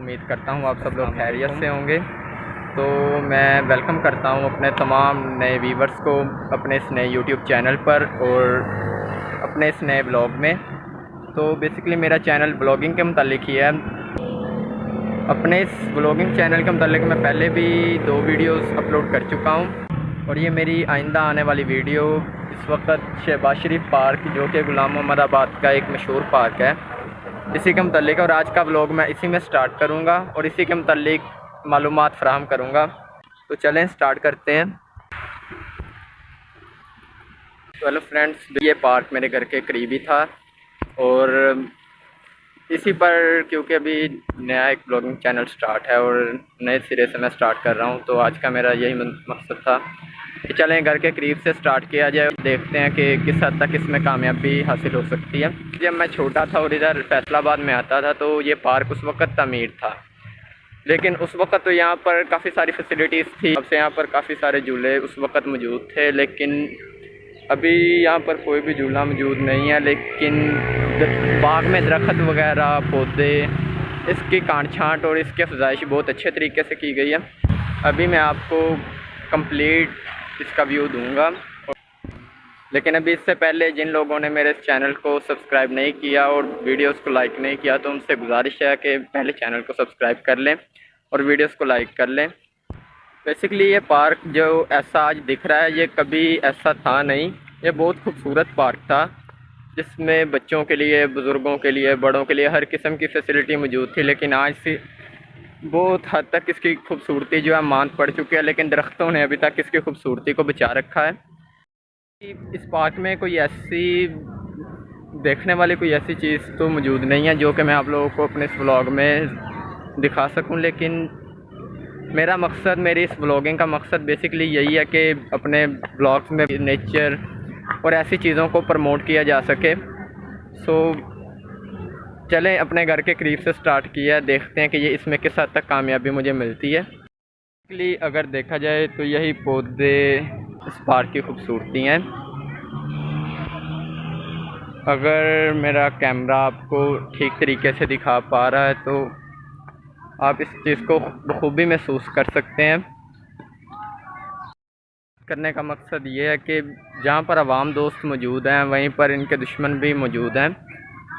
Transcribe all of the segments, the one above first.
उम्मीद करता हूँ आप सब लोग खैरियत से होंगे। तो मैं वेलकम करता हूँ अपने तमाम नए व्यूवर्स को अपने इस नए यूट्यूब चैनल पर और अपने इस नए ब्लॉग में। तो बेसिकली मेरा चैनल ब्लॉगिंग के मुतालिक ही है। अपने इस ब्लॉगिंग चैनल के मुतालिक मैं पहले भी 2 वीडियोस अपलोड कर चुका हूँ और ये मेरी आइंदा आने वाली वीडियो इस वक्त शहबाज शरीफ पार्क, जो कि गुलाम मोहम्मदाबाद का एक मशहूर पार्क है, इसी के मुतालिक। और आज का ब्लॉग मैं इसी में स्टार्ट करूँगा और इसी के मुतालिक मालूमात फ़राहम करूँगा। तो चलें स्टार्ट करते हैं। तो हेलो फ्रेंड्स, ये पार्क मेरे घर के करीब ही था और इसी पर क्योंकि अभी नया एक ब्लॉगिंग चैनल स्टार्ट है और नए सिरे से मैं स्टार्ट कर रहा हूँ, तो आज का मेरा यही मकसद था कि चलें घर के करीब से स्टार्ट किया जाए, देखते हैं कि किस हद तक इसमें कामयाबी हासिल हो सकती है। जब मैं छोटा था और इधर फैसलाबाद में आता था तो ये पार्क उस वक्त तमीर था, लेकिन उस वक्त तो यहाँ पर काफ़ी सारी फैसिलिटीज़ थी। अब से यहाँ पर काफ़ी सारे झूले उस वक्त मौजूद थे, लेकिन अभी यहाँ पर कोई भी झूला मौजूद नहीं है। लेकिन बाग में दरख्त वगैरह, पौधे, इसकी काट छांट और इसकी अफजाइश बहुत अच्छे तरीके से की गई है। अभी मैं आपको कंप्लीट इसका व्यू दूंगा, लेकिन अभी इससे पहले जिन लोगों ने मेरे इस चैनल को सब्सक्राइब नहीं किया और वीडियोस को लाइक नहीं किया, तो उनसे गुजारिश है कि पहले चैनल को सब्सक्राइब कर लें और वीडियोस को लाइक कर लें। बेसिकली ये पार्क जो ऐसा आज दिख रहा है, ये कभी ऐसा था नहीं। ये बहुत खूबसूरत पार्क था जिसमें बच्चों के लिए, बुज़ुर्गों के लिए, बड़ों के लिए हर किस्म की फैसिलिटी मौजूद थी। लेकिन आज से बहुत हद तक इसकी खूबसूरती जो है मांद पड़ चुकी है, लेकिन दरख्तों ने अभी तक इसकी खूबसूरती को बचा रखा है। इस पार्क में कोई ऐसी देखने वाली कोई ऐसी चीज़ तो मौजूद नहीं है जो कि मैं आप लोगों को अपने इस व्लॉग में दिखा सकूं, लेकिन मेरा मकसद, मेरी इस ब्लॉगिंग का मकसद बेसिकली यही है कि अपने ब्लॉग्स में नेचर और ऐसी चीज़ों को प्रमोट किया जा सके। सो चलें अपने घर के करीब से स्टार्ट किया, देखते हैं कि ये इसमें किस हद तक कामयाबी मुझे मिलती है। बेसिकली अगर देखा जाए तो यही पौधे इस पार्क की खूबसूरती हैं। अगर मेरा कैमरा आपको ठीक तरीके से दिखा पा रहा है तो आप इस चीज़ को बखूबी महसूस कर सकते हैं। करने का मकसद ये है कि जहाँ पर अवाम दोस्त मौजूद हैं, वहीं पर इनके दुश्मन भी मौजूद हैं।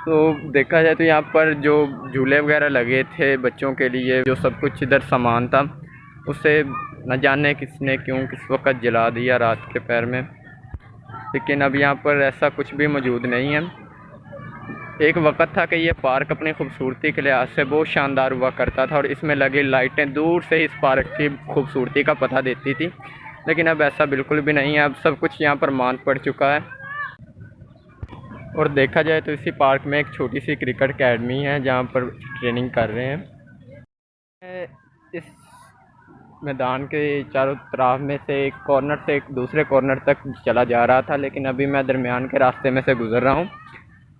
तो देखा जाए तो यहाँ पर जो झूले वगैरह लगे थे बच्चों के लिए, जो सब कुछ इधर सामान था, उसे न जाने किसने क्यों किस वक्त जला दिया रात के पैर में। लेकिन अब यहाँ पर ऐसा कुछ भी मौजूद नहीं है। एक वक्त था कि ये पार्क अपनी खूबसूरती के लिहाज से बहुत शानदार हुआ करता था और इसमें लगी लाइटें दूर से ही इस पार्क की खूबसूरती का पता देती थी, लेकिन अब ऐसा बिल्कुल भी नहीं है। अब सब कुछ यहाँ पर मांद पड़ चुका है। और देखा जाए तो इसी पार्क में एक छोटी सी क्रिकेट अकेडमी है जहाँ पर ट्रेनिंग कर रहे हैं। इस मैदान के चारों तरफ में से एक कॉर्नर से एक दूसरे कॉर्नर तक चला जा रहा था, लेकिन अभी मैं दरमियान के रास्ते में से गुज़र रहा हूँ।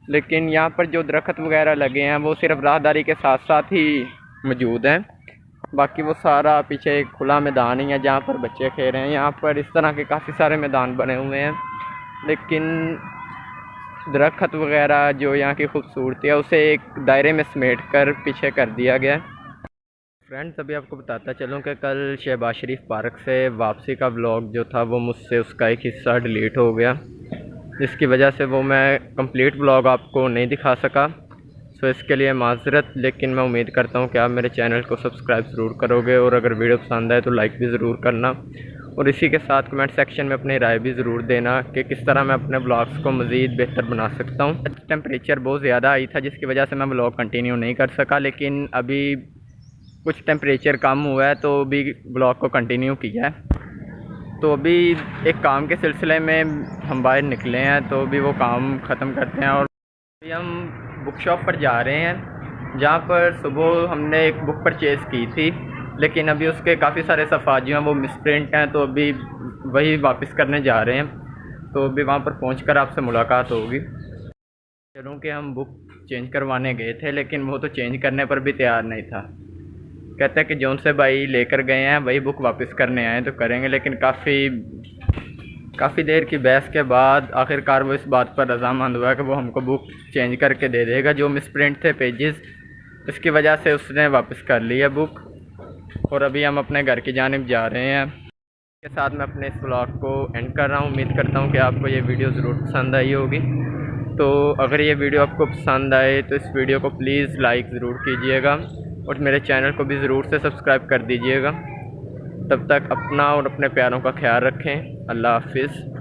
लेकिन यहाँ पर जो दरख्त वगैरह लगे हैं वो सिर्फ राहदारी के साथ साथ ही मौजूद हैं, बाकी वो सारा पीछे एक खुला मैदान ही है जहाँ पर बच्चे खेल रहे हैं। यहाँ पर इस तरह के काफ़ी सारे मैदान बने हुए हैं, लेकिन दरख्त वगैरह जो यहाँ की खूबसूरती है उसे एक दायरे में समेट कर पीछे कर दिया गया। फ्रेंड्स, अभी आपको बताता चलूँ कि कल शहबाज शरीफ पार्क से वापसी का व्लॉग जो था वो मुझसे उसका एक हिस्सा डिलीट हो गया, जिसकी वजह से वो मैं कंप्लीट व्लॉग आपको नहीं दिखा सका। सो इसके लिए माज़रत, लेकिन मैं उम्मीद करता हूँ कि आप मेरे चैनल को सब्सक्राइब ज़रूर करोगे और अगर वीडियो पसंद आए तो लाइक भी ज़रूर करना और इसी के साथ कमेंट सेक्शन में अपनी राय भी ज़रूर देना कि किस तरह मैं अपने ब्लॉग्स को मज़ीद बेहतर बना सकता हूँ। टेम्परेचर बहुत ज़्यादा आई था जिसकी वजह से मैं ब्लॉग कंटिन्यू नहीं कर सका, लेकिन अभी कुछ टेम्परेचर कम हुआ है तो अभी ब्लॉग को कंटिन्यू किया है। तो अभी एक काम के सिलसिले में हम बाहर निकले हैं, तो अभी वो काम ख़त्म करते हैं और अभी हम बुक शॉप पर जा रहे हैं जहाँ पर सुबह हमने एक बुक परचेज़ की थी, लेकिन अभी उसके काफ़ी सारे सफ़ा जो हैं वो मिसप्रिंट हैं, तो अभी वही वापस करने जा रहे हैं। तो अभी वहाँ पर पहुँचकर आपसे मुलाकात होगी। चलूँ कि हम बुक चेंज करवाने गए थे, लेकिन वो तो चेंज करने पर भी तैयार नहीं था। कहते हैं कि जौन से भाई लेकर गए हैं वही बुक वापस करने आए तो करेंगे, लेकिन काफ़ी देर की बहस के बाद आखिरकार वो इस बात पर रजामंद हुआ कि वो हमको बुक चेंज करके दे देगा। जो मिसप्रिंट थे पेजेस इसकी वजह से उसने वापस कर लिया बुक। और अभी हम अपने घर की जानिब जा रहे हैं। के साथ मैं अपने इस व्लॉग को एंड कर रहा हूँ। उम्मीद करता हूँ कि आपको ये वीडियो ज़रूर पसंद आई होगी। तो अगर ये वीडियो आपको पसंद आए तो इस वीडियो को प्लीज़ लाइक ज़रूर कीजिएगा और मेरे चैनल को भी ज़रूर से सब्सक्राइब कर दीजिएगा। तब तक अपना और अपने प्यारों का ख्याल रखें। अल्लाह हाफिज़।